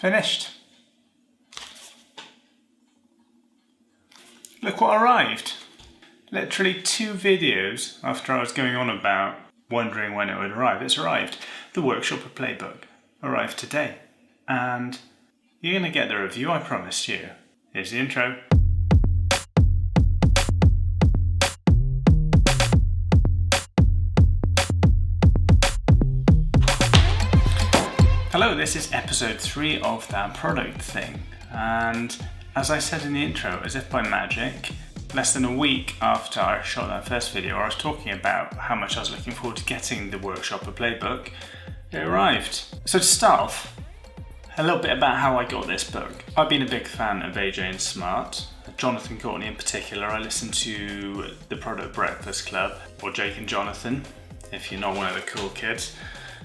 Finished. Look what arrived. Literally 2 videos after I was going on about wondering when it would arrive. It's arrived. The Workshopper Playbook arrived today. And you're going to get the review I promised you. Here's the intro. Hello, this is episode 3 of That Product Thing. And as I said in the intro, as if by magic, less than a week after I shot that first video, I was talking about how much I was looking forward to getting the Workshopper Playbook. It arrived. So to start off, a little bit about how I got this book. I've been a big fan of AJ&Smart, Jonathan Courtney in particular. I listen to the Product Breakfast Club, or Jake and Jonathan, if you're not one of the cool kids,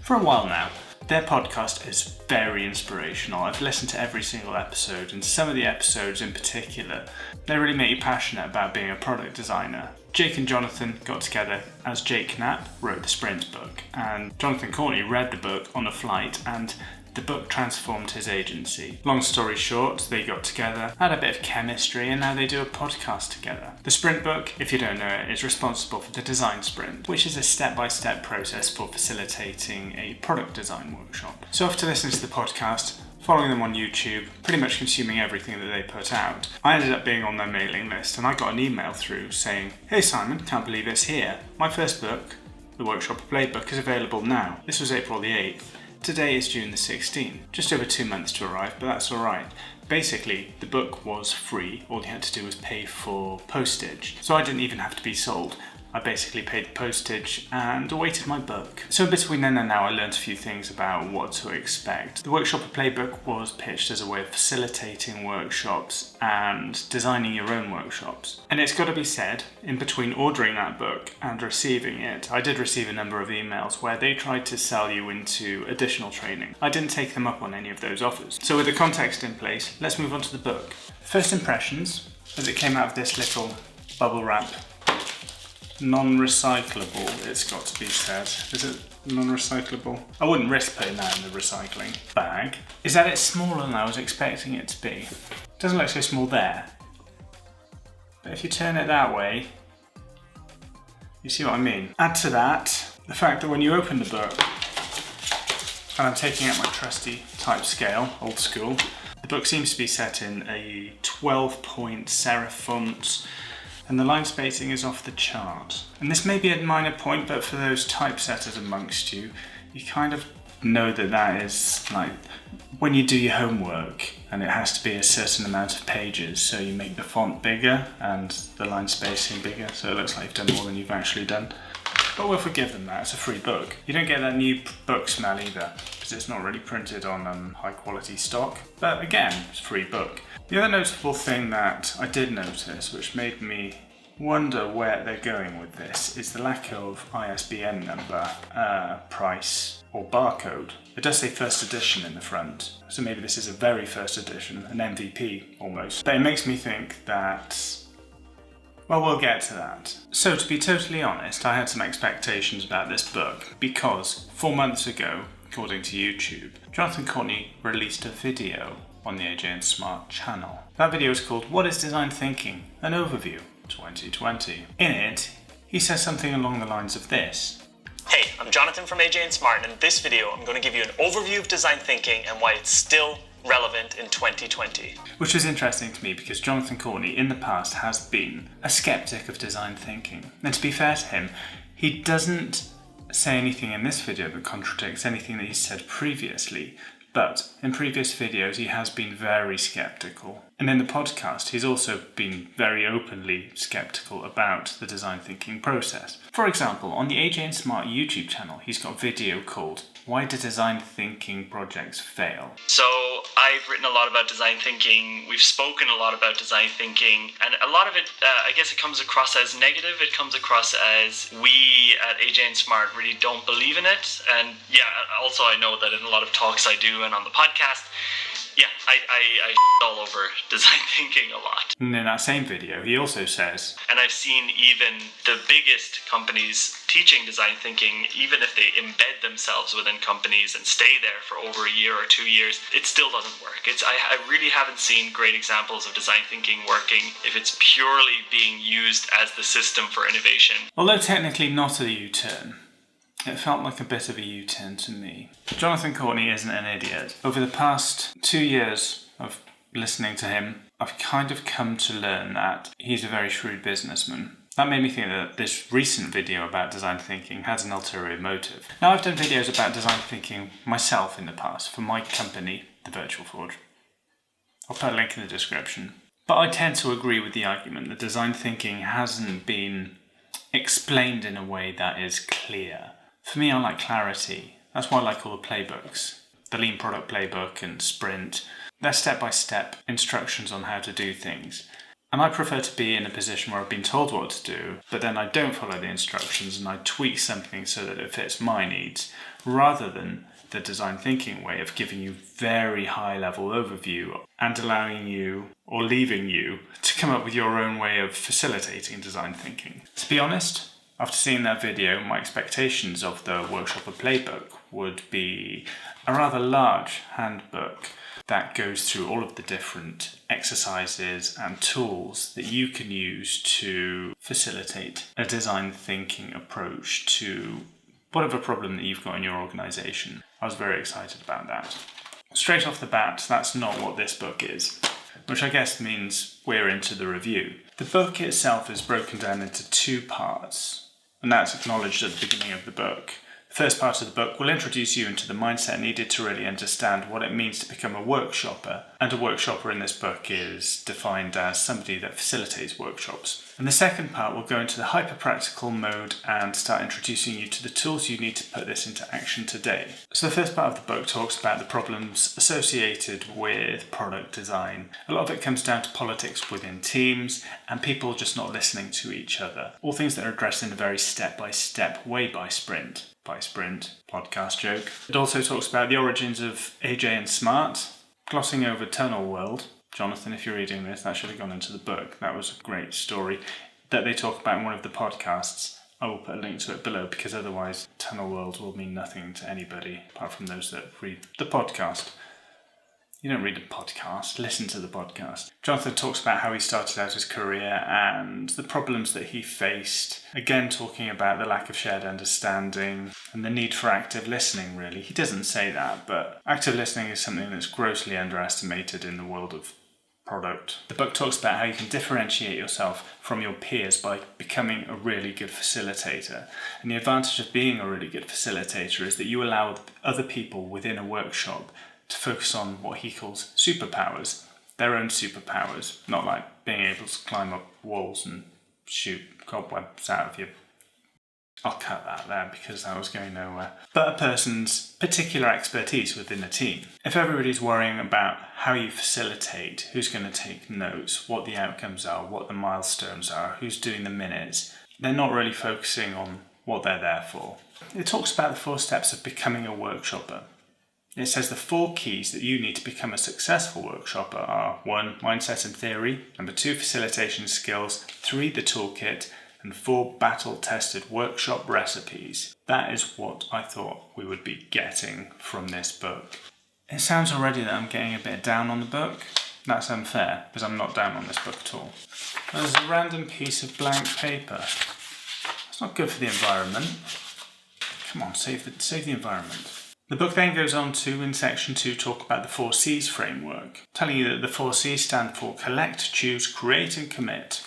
for a while now. Their podcast is very inspirational. I've listened to every single episode, and some of the episodes in particular, they really make you passionate about being a product designer. Jake and Jonathan got together as Jake Knapp wrote the Sprint book, and Jonathan Courtney read the book on a flight, and the book transformed his agency. Long story short, they got together, had a bit of chemistry, and now they do a podcast together. The Sprint book, if you don't know it, is responsible for the design sprint, which is a step-by-step process for facilitating a product design workshop. So after listening to the podcast, following them on YouTube, pretty much consuming everything that they put out, I ended up being on their mailing list, and I got an email through saying, "Hey Simon, can't believe it's here. My first book, the Workshopper Playbook, is available now." This was April the 8th. Today is June the 16th, just over 2 months to arrive, but that's alright. Basically, the book was free, all you had to do was pay for postage, so I didn't even have to be sold. I basically paid the postage and awaited my book. So between then and now I learned a few things about what to expect. The Workshopper Playbook was pitched as a way of facilitating workshops and designing your own workshops. And it's got to be said, in between ordering that book and receiving it, I did receive a number of emails where they tried to sell you into additional training. I didn't take them up on any of those offers. So with the context in place, let's move on to the book. First impressions, as it came out of this little bubble wrap, non-recyclable, it's got to be said. Is it non-recyclable? I wouldn't risk putting that in the recycling bag. Is that it's smaller than I was expecting it to be. It doesn't look so small there. But if you turn it that way, you see what I mean. Add to that the fact that when you open the book, and I'm taking out my trusty type scale, old school, the book seems to be set in a 12-point serif font, and the line spacing is off the chart. And this may be a minor point, but for those typesetters amongst you, you kind of know that that is like when you do your homework and it has to be a certain amount of pages, so you make the font bigger and the line spacing bigger, so it looks like you've done more than you've actually done. But we'll forgive them that, it's a free book. You don't get that new book smell either, because it's not really printed on high quality stock. But again, it's a free book. The other notable thing that I did notice, which made me wonder where they're going with this, is the lack of ISBN number, price, or barcode. It does say first edition in the front, so maybe this is a very first edition, an MVP almost. But it makes me think that, well, we'll get to that. So to be totally honest, I had some expectations about this book, because 4 months ago, according to YouTube, Jonathan Courtney released a video on the AJ&Smart channel. That video is called "What is Design Thinking? An Overview 2020. In it, he says something along the lines of this. Hey, I'm Jonathan from AJ&Smart, and in this video I'm going to give you an overview of design thinking and why it's still relevant in 2020. Which was interesting to me because Jonathan Courtney in the past has been a skeptic of design thinking. And to be fair to him, he doesn't say anything in this video that contradicts anything that he's said previously. But in previous videos, he has been very skeptical. And in the podcast, he's also been very openly skeptical about the design thinking process. For example, on the AJ&Smart YouTube channel, he's got a video called "Why Do Design Thinking Projects Fail?" So I've written a lot about design thinking, we've spoken a lot about design thinking, and a lot of it, I guess it comes across as negative. It comes across as we at AJ&Smart really don't believe in it. And yeah, also I know that in a lot of talks I do and on the podcast, Yeah, I all over design thinking a lot. And in that same video, he also says, and I've seen even the biggest companies teaching design thinking, even if they embed themselves within companies and stay there for over a year or 2 years, it still doesn't work. I really haven't seen great examples of design thinking working if it's purely being used as the system for innovation. Although technically not a U-turn, it felt like a bit of a U-turn to me. Jonathan Courtney isn't an idiot. Over the past 2 years of listening to him, I've kind of come to learn that he's a very shrewd businessman. That made me think that this recent video about design thinking has an ulterior motive. Now, I've done videos about design thinking myself in the past for my company, The Virtual Forge. I'll put a link in the description. But I tend to agree with the argument that design thinking hasn't been explained in a way that is clear. For me, I like clarity. That's why I like all the playbooks. The Lean Product Playbook and Sprint. They're step-by-step instructions on how to do things. And I prefer to be in a position where I've been told what to do, but then I don't follow the instructions and I tweak something so that it fits my needs, rather than the design thinking way of giving you very high-level overview and allowing you, or leaving you, to come up with your own way of facilitating design thinking. To be honest, after seeing that video, my expectations of the Workshopper Playbook would be a rather large handbook that goes through all of the different exercises and tools that you can use to facilitate a design thinking approach to whatever problem that you've got in your organisation. I was very excited about that. Straight off the bat, that's not what this book is, which I guess means we're into the review. The book itself is broken down into 2 parts. And that's acknowledged at the beginning of the book. The first part of the book will introduce you into the mindset needed to really understand what it means to become a workshopper. And a workshopper in this book is defined as somebody that facilitates workshops. And the second part will go into the hyper-practical mode and start introducing you to the tools you need to put this into action today. So the first part of the book talks about the problems associated with product design. A lot of it comes down to politics within teams and people just not listening to each other. All things that are addressed in a very step-by-step way by Sprint. By Sprint, podcast joke. It also talks about the origins of AJ&Smart, glossing over Tunnel World. Jonathan, if you're reading this, that should have gone into the book. That was a great story that they talk about in one of the podcasts. I will put a link to it below because otherwise Tunnel World will mean nothing to anybody apart from those that read the podcast. You don't read a podcast, listen to the podcast. Jonathan talks about how he started out his career and the problems that he faced. Again, talking about the lack of shared understanding and the need for active listening, really. He doesn't say that, but active listening is something that's grossly underestimated in the world of product. The book talks about how you can differentiate yourself from your peers by becoming a really good facilitator. And the advantage of being a really good facilitator is that you allow other people within a workshop to focus on what he calls superpowers, their own superpowers, not like being able to climb up walls and shoot cobwebs out of you. I'll cut that there because that was going nowhere. But a person's particular expertise within a team. If everybody's worrying about how you facilitate, who's going to take notes, what the outcomes are, what the milestones are, who's doing the minutes, they're not really focusing on what they're there for. It talks about the 4 steps of becoming a workshopper. It says the 4 keys that you need to become a successful workshopper are 1. Mindset and theory, 2. Facilitation skills, 3. The toolkit, and 4. Battle-tested workshop recipes. That is what I thought we would be getting from this book. It sounds already that I'm getting a bit down on the book. That's unfair, because I'm not down on this book at all. There's a random piece of blank paper. It's not good for the environment. Come on, save the environment. The book then goes on to, in section 2, talk about the 4 C's framework, telling you that the 4 C's stand for collect, choose, create and commit.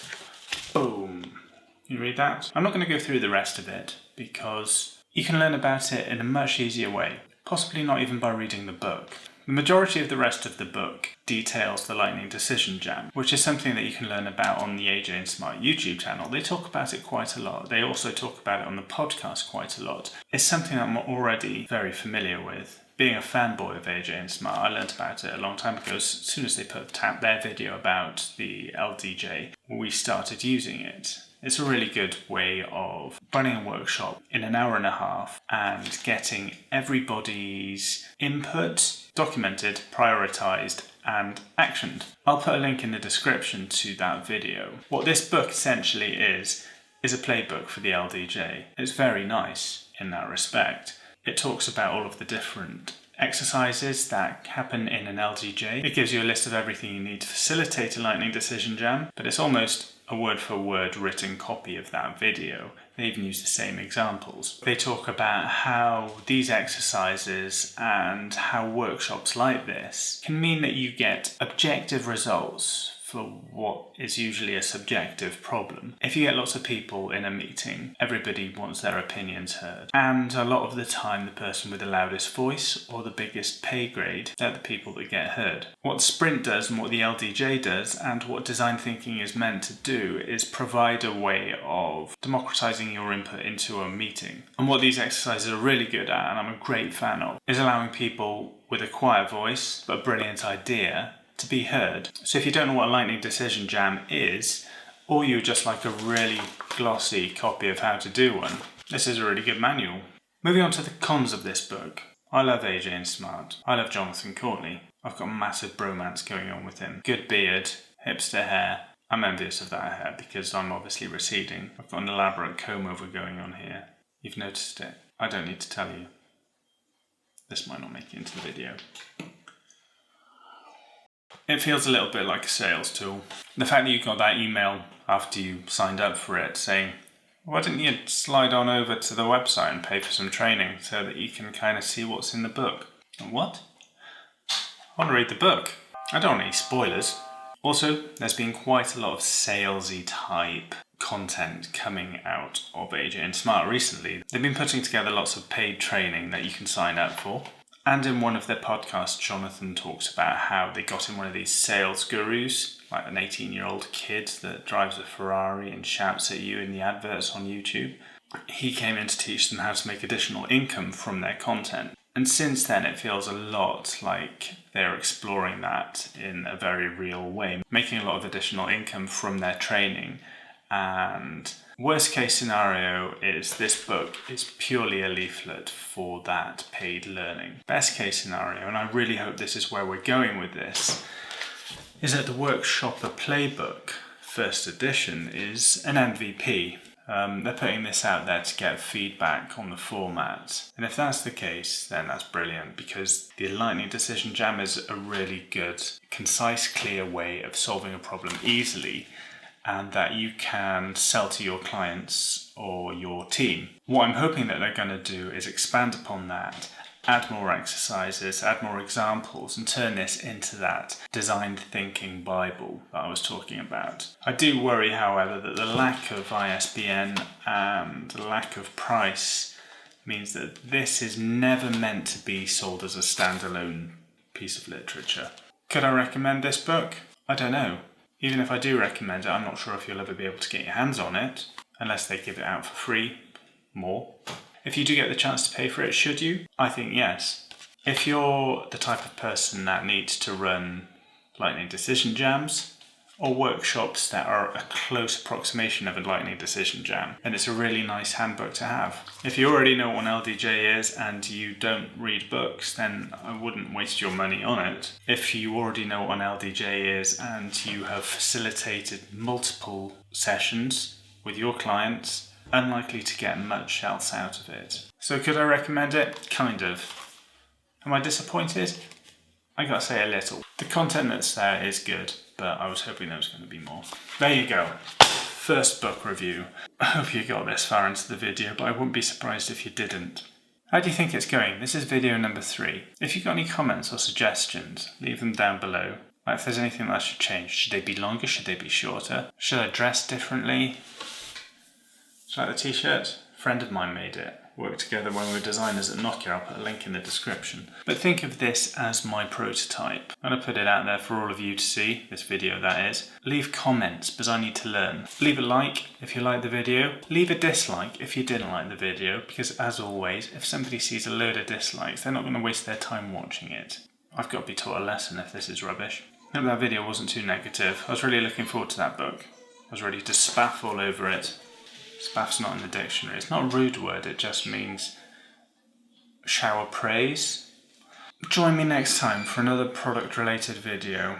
Boom. You read that? I'm not going to go through the rest of it because you can learn about it in a much easier way, possibly not even by reading the book. The majority of the rest of the book details the lightning decision jam, which is something that you can learn about on the AJ&Smart YouTube channel. They talk about it quite a lot. They also talk about it on the podcast quite a lot. It's something I'm already very familiar with. Being a fanboy of AJ&Smart, I learned about it a long time ago. As soon as they put their video about the LDJ, we started using it. It's a really good way of running a workshop in an hour and a half and getting everybody's input documented, prioritized, and actioned. I'll put a link in the description to that video. What this book essentially is a playbook for the LDJ. It's very nice in that respect. It talks about all of the different exercises that happen in an LDJ. It gives you a list of everything you need to facilitate a lightning decision jam, but it's almost a word-for-word written copy of that video. They even use the same examples. They talk about how these exercises and how workshops like this can mean that you get objective results for what is usually a subjective problem. If you get lots of people in a meeting, everybody wants their opinions heard. And a lot of the time, the person with the loudest voice or the biggest pay grade, they're the people that get heard. What Sprint does and what the LDJ does and what design thinking is meant to do is provide a way of democratizing your input into a meeting. And what these exercises are really good at, and I'm a great fan of, is allowing people with a quiet voice but a brilliant idea to be heard. So if you don't know what a lightning decision jam is, or you just like a really glossy copy of how to do one, this is a really good manual. Moving on to the cons of this book. I love AJ&Smart. I love Jonathan Courtney. I've got a massive bromance going on with him. Good beard, hipster hair. I'm envious of that hair because I'm obviously receding. I've got an elaborate comb over going on here. You've noticed it. I don't need to tell you. This might not make it into the video. It feels a little bit like a sales tool. The fact that you got that email after you signed up for it saying, why didn't you slide on over to the website and pay for some training so that you can kind of see what's in the book? What? I want to read the book. I don't want any spoilers. Also, there's been quite a lot of salesy type content coming out of AJ&Smart recently. They've been putting together lots of paid training that you can sign up for. And in one of their podcasts, Jonathan talks about how they got in one of these sales gurus, like an 18-year-old kid that drives a Ferrari and shouts at you in the adverts on YouTube. He came in to teach them how to make additional income from their content. And since then, it feels a lot like they're exploring that in a very real way, making a lot of additional income from their training. And worst case scenario is this book is purely a leaflet for that paid learning. Best case scenario, and I really hope this is where we're going with this, is that the Workshopper Playbook, first edition, is an MVP. They're putting this out there to get feedback on the format. And if that's the case, then that's brilliant because the lightning decision jam is a really good, concise, clear way of solving a problem easily and that you can sell to your clients or your team. What I'm hoping that they're going to do is expand upon that, add more exercises, add more examples, and turn this into that design thinking Bible that I was talking about. I do worry, however, that the lack of ISBN and the lack of price means that this is never meant to be sold as a standalone piece of literature. Could I recommend this book? I don't know. Even if I do recommend it, I'm not sure if you'll ever be able to get your hands on it, unless they give it out for free, more. If you do get the chance to pay for it, should you? I think yes. If you're the type of person that needs to run lightning decision jams, or workshops that are a close approximation of a lightning decision jam, then it's a really nice handbook to have. If you already know what an LDJ is and you don't read books, then I wouldn't waste your money on it. If you already know what an LDJ is and you have facilitated multiple sessions with your clients, unlikely to get much else out of it. So could I recommend it? Kind of. Am I disappointed? I gotta say a little. The content that's there is good, but I was hoping there was going to be more. There you go. First book review. I hope you got this far into the video, but I wouldn't be surprised if you didn't. How do you think it's going? This is video number 3. If you've got any comments or suggestions, leave them down below. Like if there's anything that I should change. Should they be longer? Should they be shorter? Should I dress differently? Should I like the t-shirt? A friend of mine made it. Worked together when we were designers at Nokia. I'll put a link in the description. But think of this as my prototype. I'm going to put it out there for all of you to see, this video that is. Leave comments because I need to learn. Leave a like if you like the video. Leave a dislike if you didn't like the video because as always, if somebody sees a load of dislikes, they're not going to waste their time watching it. I've got to be taught a lesson if this is rubbish. I hope that video wasn't too negative. I was really looking forward to that book. was ready to spaff all over it. Spaff's not in the dictionary. It's not a rude word, it just means shower praise. Join me next time for another product related video.